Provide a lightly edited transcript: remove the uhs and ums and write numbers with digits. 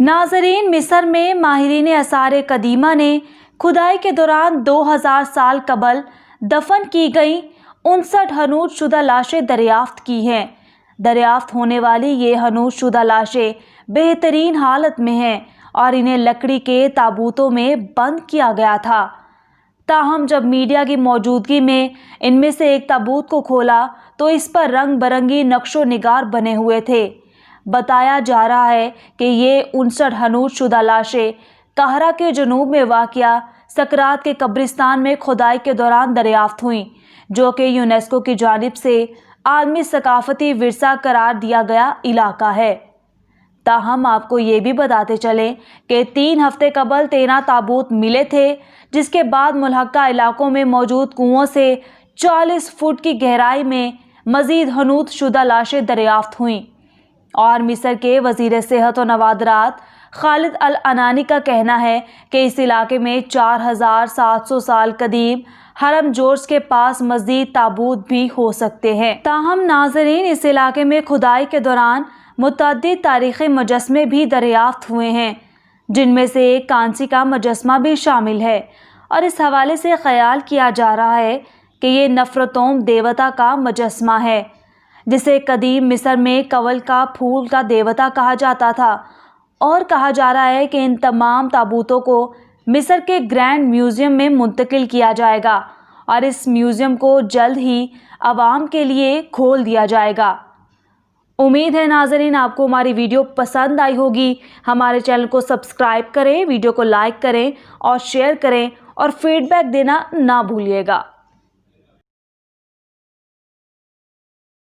नाज़रीन, मिस्र में माहिरीन आसार कदीमा ने खुदाई के दौरान 2000 साल कबल दफन की गई 59 हनूज शुदा लाशें दरियाफ्त की हैं। दरियाफ्त होने वाली ये हनूज शुदा लाशें बेहतरीन हालत में हैं और इन्हें लकड़ी के ताबूतों में बंद किया गया था। ताहम जब मीडिया की मौजूदगी में इनमें से एक ताबूत को खोला तो इस पर रंग बिरंगी नक्शो निगार बने हुए थे। बताया जा रहा है कि ये 59 हनूज शुदा लाशें काहरा के जनूब में वाक़िया सकरात के कब्रिस्तान में खुदाई के दौरान दरियाफ्त हुई, जो कि यूनेस्को की जानिब से आलमी सकाफती विरसा करार दिया गया इलाका है। ताहम आपको ये भी बताते चलें कि 3 हफ्ते कबल 13 ताबूत मिले थे, जिसके बाद मुल्हक्का इलाकों में मौजूद कुओं से 40 फुट की गहराई में मजीद हनूज शुदा लाशें दरियाफ्त हुईं। और मिस्र के वज़ीर सेहत और नवादरात खालिद अल अनानी का कहना है कि इस इलाके में 4700 साल कदीम हरम जोर्ज के पास मज़ीद ताबूत भी हो सकते हैं। ताहम नाज़रीन, इस इलाके में खुदाई के दौरान मुतअद्दिद तारीख़ी मुजस्मे भी दरियाफ्त हुए हैं, जिनमें से एक कांसी का मुजस्मा भी शामिल है। और इस हवाले से ख्याल किया जा रहा है कि ये नफरतोम देवता का मुजस्मा है, जिसे कदीम मिस्र में कवल का फूल का देवता कहा जाता था। और कहा जा रहा है कि इन तमाम ताबूतों को मिस्र के ग्रैंड म्यूज़ियम में मुंतकिल किया जाएगा और इस म्यूज़ियम को जल्द ही आवाम के लिए खोल दिया जाएगा। उम्मीद है नाज़रीन आपको हमारी वीडियो पसंद आई होगी। हमारे चैनल को सब्सक्राइब करें, वीडियो को लाइक करें और शेयर करें और फीडबैक देना ना भूलिएगा।